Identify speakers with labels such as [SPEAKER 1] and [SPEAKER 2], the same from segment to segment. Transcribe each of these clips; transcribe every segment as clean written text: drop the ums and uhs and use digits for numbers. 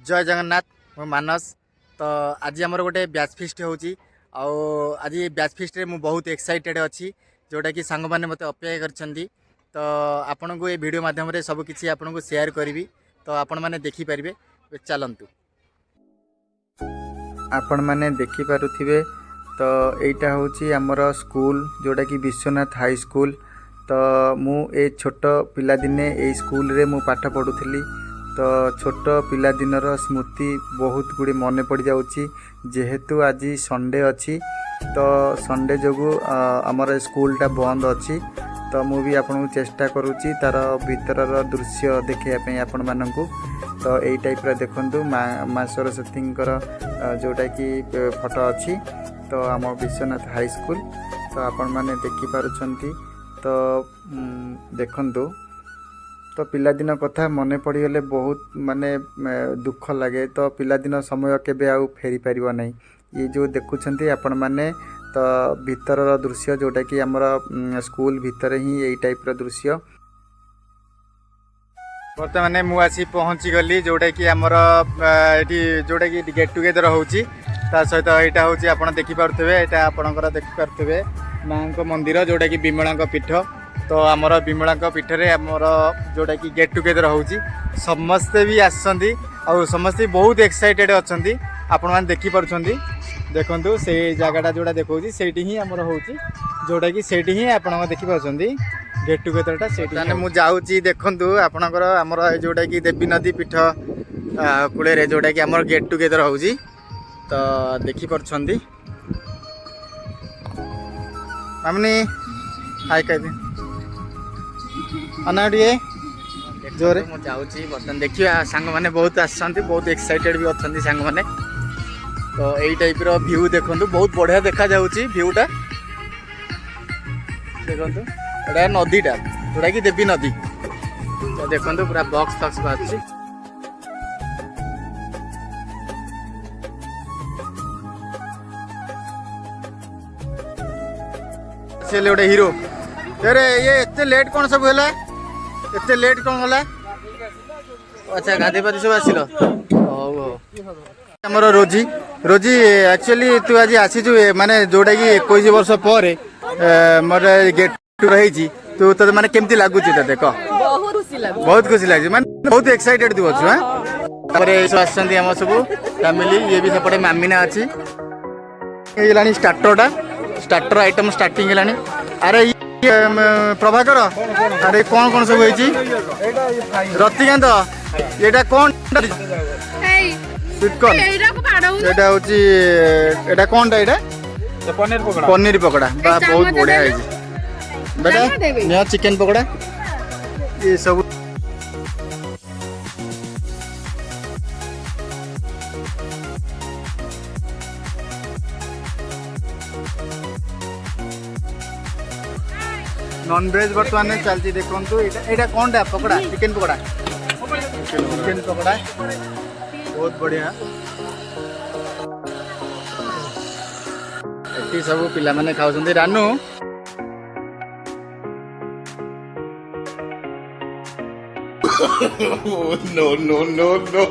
[SPEAKER 1] जय जगन्नाथ मो मानस। तो आज आमर गोटे बैच फिस्ट होची आज बैच फिस्ट रे मु बहुत एक्साइटेड अच्छी जोटा कि सांग मैंने मत अपेक्षा कर तो आपण को ये वीडियो माध्यम रे सब किसी आपन को शेयर करी तो आपण मैंने देखिपारे। चलतु
[SPEAKER 2] आपण मैंने देखिपे तो यहीटा हूँ आमर स्कूल जोटा कि विश्वनाथ हाई स्कूल। तो मु ए छोट पिला दिने ए स्कूल रे मु पाठ पढ़ुली। तो छोट पिला दिनर स्मृति बहुत गुड़ी मन पड़ जाऊँगी जेहेतु आज संडे अच्छी तो संडे जो आमर स्कूलटा बंद अच्छी। तो मु भी आपन को चेष्टा करुँची तार भीतर दृश्य देखापी आपण मानू। तो यही टाइप देखु माँ सरस्वती जोटा कि फोटो अच्छी तो आम विश्वनाथ हाई स्कूल। तो आपण मैंने देखिपुंट तो देखु तो पिलादिन कथा मन पड़गले बहुत माने दुख लगे। तो पिलादिन समय केबे आउ फेरी पारिबो नहीं। ये जो देखुंट आपण मैंने तो भीतर दृश्य जोटा कि आमर स्कूल भीतर ही यही टाइप दृश्य।
[SPEAKER 1] बर्तमान मुझे पहुँची गली जोटा कि आमर ये जोटा कि गेट टुगेदर होची सहित यहाँ हूँ आप देखिपे यहाँ आपणकर देखिपे माँ मंदिर जोटा कि विमला पीठ। तो आमर विमला पीठ रे आमर जोटा कि गेट टुगेदर होची समस्ते भी आसछंती और समस्ते बहुत एक्साइटेड अच्छा आपण मैंने देखिपुंट। देखु से जगटा जोटा देखा से ही आमर होची जोटा कि से ही आप देखिपुंट गेट टुगेदरटा से मुझे जाऊँगी। देखु आपणकर आमर जोटा कि देवी नदी पीठ कूल जोटा कि आमर गेट टुगेदर होची तो देखिपुंट। मामनी हाय कह अना टे जोरे मुझे जाऊँगी बर्तमान देखिए सांग मैंने बहुत आसछंती बहुत एक्साइटेड भी अच्छा सांग मैंने। तो यही टाइप व्यू देखु बहुत बढ़िया देखा जाऊँगी व्यूटा देखु एटा नदीटा जोटा कि देवी नदी। तो देखु पूरा बॉक्स फक्स बाहर गोटे हीरो अरे ये एते लेट कौन सब है एते लेट कौन होला। अच्छा गाधे पाधे सब आसिल आमर रोजी रोजी एक्चुअली तू आज आसीचु माने जोटा कि 21 वर्ष पर मोर गेट रही तू तो माने केमती लागुची तते कह। बहुत खुशी लगे माने बहुत एक्साइटेड तू अच्छु। हां सब आसछंती हम सब फैमिली ये भी सेपटे मामिना अच्छी ये लानी स्टार्टर आइटम स्टार्टिंग है। अरे प्रभाकर अरे कौन कौन सब होइची रतिकांत एटा कौन स्वीटकॉर्न एटा होची एटा कोनटा एटा पनीर पकोड़ा बा बहुत बढ़िया है बेटा निया चिकन पकोड़ा ये सब नॉन वेज बर्तमान चलती। देखो यहाँ कौन टा पकोड़ा चिकन पकोड़ा चिकन पकोड़ा बहुत बढ़िया। ये सब पिला माने खाउछंती Ranu no no no no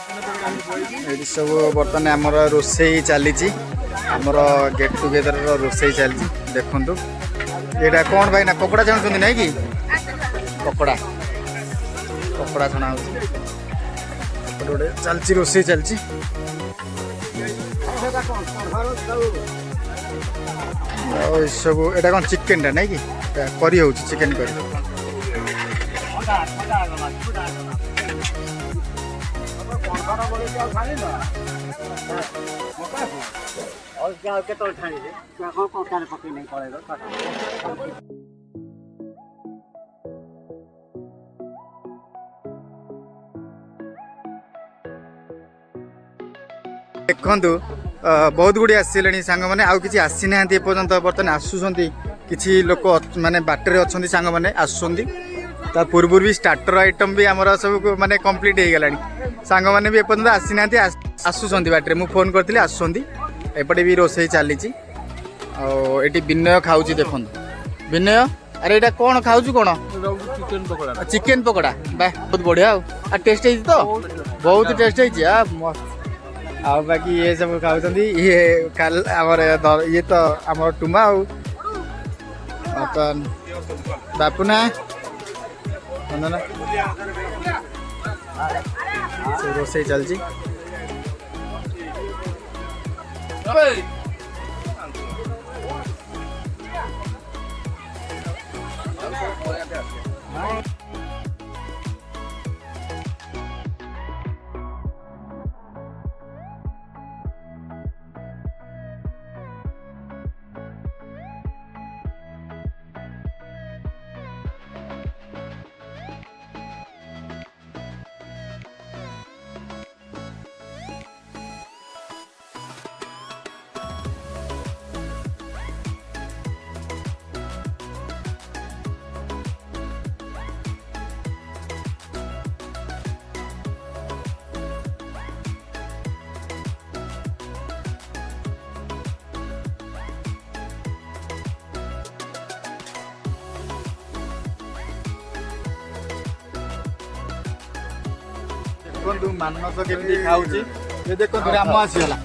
[SPEAKER 1] ये सब बर्तमान आमर रोसई चली आमर गेट टुगेदर रोसई चली देखु यहाँ कौन भाई ना पकोड़ा छाणुं नहीं कि पकोड़ा पकोड़ा छणा गोटे चलची रोसई चलची सब यहाँ कौन चिकेन टा नहीं कि करी हो चिकेन करी देखु बहुत गुड़ी आसले सांग मैंने आउ कि आसी ना एपर्तंत बर्तमान आसुँच कि लोक माने बाटर अच्छा सांग मैंने आसुँच ता पूर्व भी स्टार्टर आइटम भी आमर सब माने कंप्लीट हो गलानी सांग मैंने भी एपर्तंत आसी ना आसुँच बाटर मुझे फोन करती आसुँच एपटे भी रोसई चली ये विनय खाऊ देखु विनय अरे यहाँ कौन खाऊ कौन चिकेन पकोड़ा बा बहुत बढ़िया आ टेस्ट है तो बहुत टेस्ट है मस्त आ बाकी ये सब खाऊ ये काल ये तो आम टुमा बापुना रोसई चलची देखो मानस केମିତି खाऊची ये देखो राम आसीगला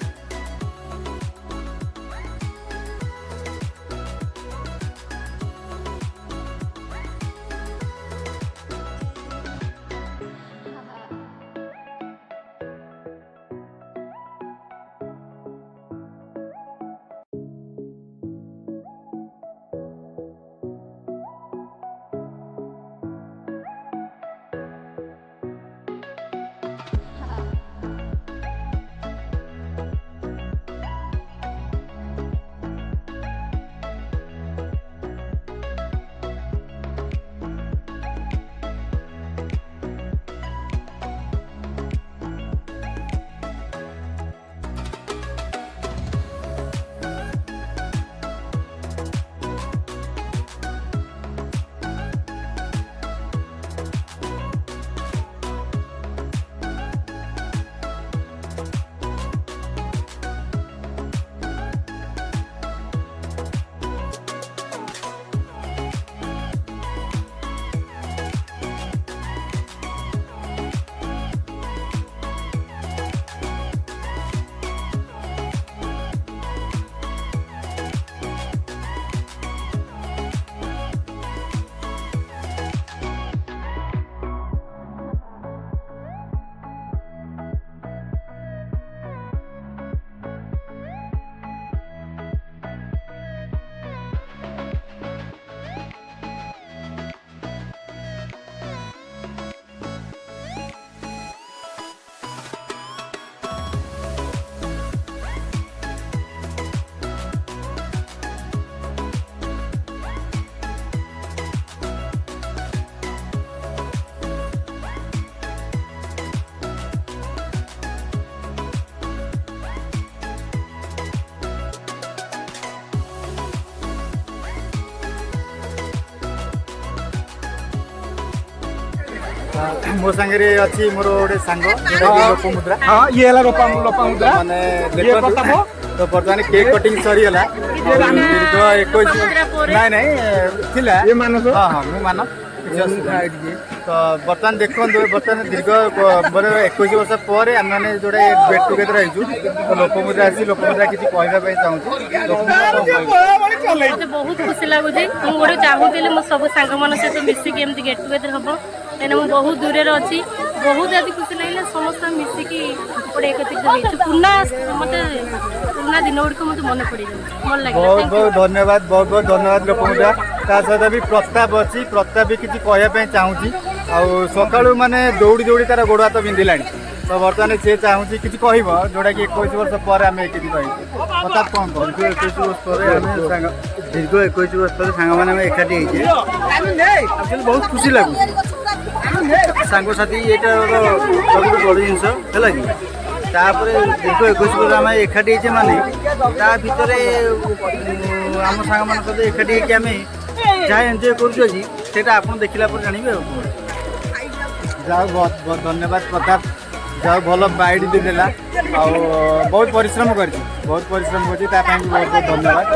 [SPEAKER 1] मो सांगे अच्छी मोर गोटे सांग लोपमुद्रा
[SPEAKER 3] हाँ ये है लोपामुद्रा
[SPEAKER 1] माने देखो तो बर्तमान केक कटिंग सरीगला दीर्घ 21 ना ना थिला
[SPEAKER 3] ये मानस
[SPEAKER 1] हाँ हाँ मु मान तो बर्तमान देखो बर्तमान दीर्घ 21 वर्ष पर आम मैंने जोड़े गेट टुगेदर हो तो लोपमुद्रा आसी लोपमुद्रा किसी कहवाई चाहूँ
[SPEAKER 4] मते बहुत खुशी लगुच मुझे गोटे चाहूली मो सब सांग मान सहित मिसिकी एमती गेट टुगेदर हम कहीं मुझे बहुत दूर अच्छी बहुत आज खुशी लगे समस्त मिसिकी गोटे एकत्रित पुना मत पुना दिन गुड़िक मत मन पड़ जाए मन लगे
[SPEAKER 1] बहुत बहुत धन्यवाद लोपमुद्रा ता सहित भी प्रस्ताव अच्छी प्रस्ताव भी किसी कहवाई चाहूँगी आउ सका माने दौड़ी दौड़ी तार गोड़ हाथ बिंधिला तो बर्तमान सी चाहूँगी किसी कह जोटा कि 21 वर्ष पर आम एक प्रताप कौन कह 21 वर्ष पर दीर्घ 21 वर्ष पर सांग मैंने एकाठी होती बहुत खुशी लगुच सांगसाथी ये सब बड़ जिनस है कि दीर्घ 21 वर्ष आम एकाठी होचे माने ता भितर आम सांग मान सहित एकाठी होकर आम जहाँ एंजय करा आप देखला जानवे जाओ बहुत बहुत धन्यवाद प्रताप जाओ भल बाइट भी देला बहुत परिश्रम कर बहुत परिश्रम कर बहुत बहुत धन्यवाद।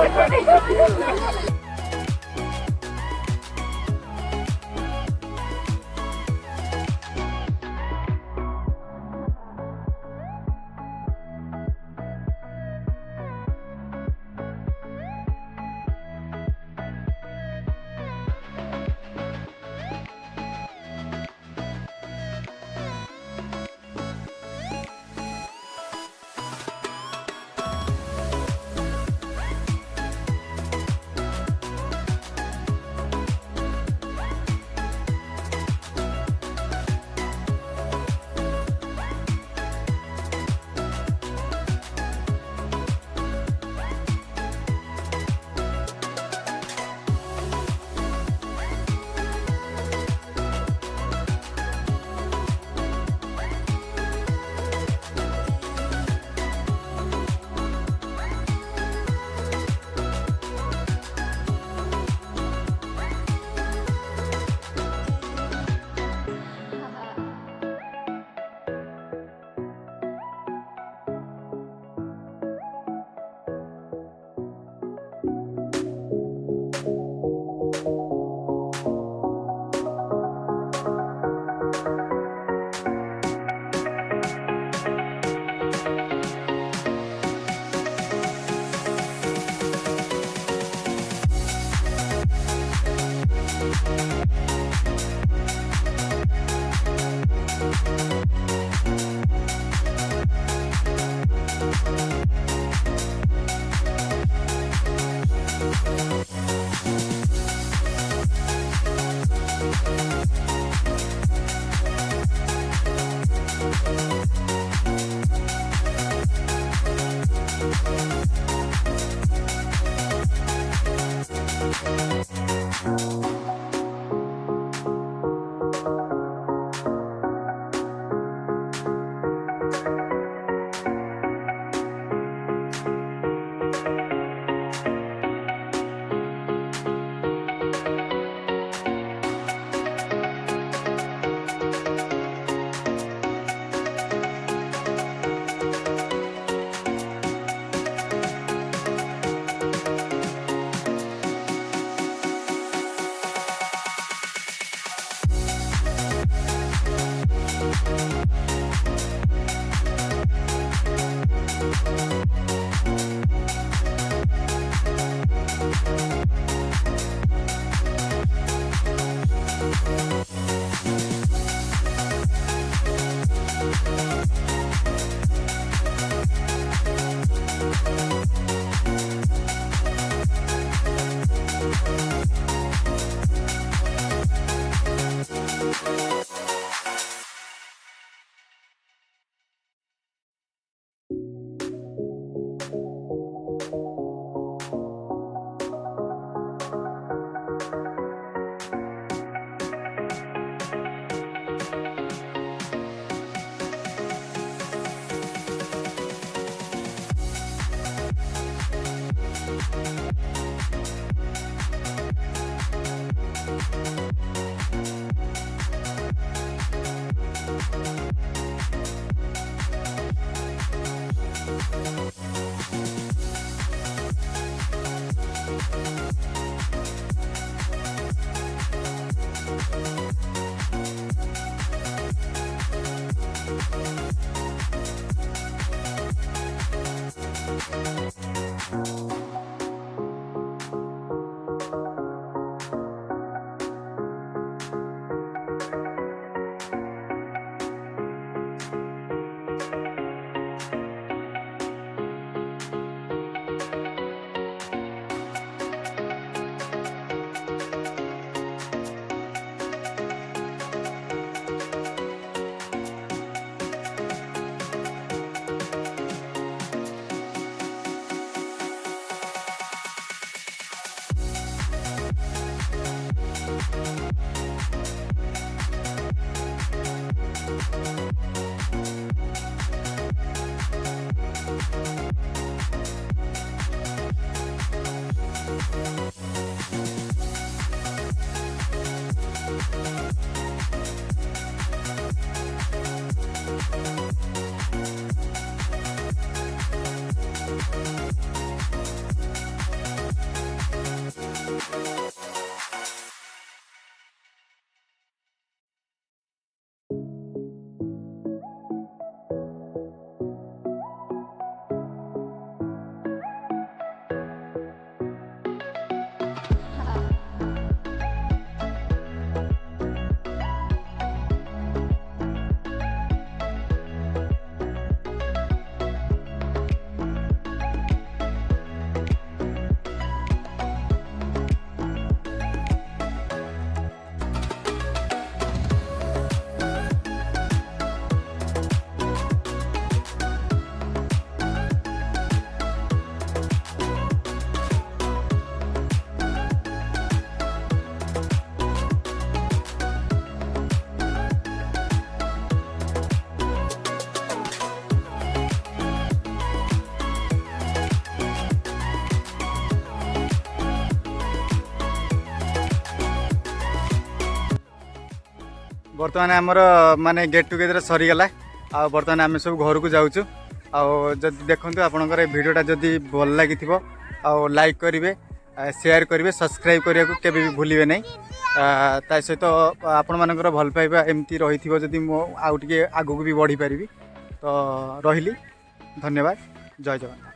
[SPEAKER 1] बर्तमान आमर माने गेट टुगेदर सरीगला आ बर्तमान आम सब घर को जाऊँ जदि देखूँ आपंकर भिडटा जदि भल लगी लाइक करेंगे शेयर करेंगे सब्सक्राइब करने को केवे भी भूलिए नहीं ता सहित आपण मानकर भल पाइबा एमती रही जदि मो आउ टे आगू भी बढ़ी पारि तो रही धन्यवाद जय जगन्नाथ।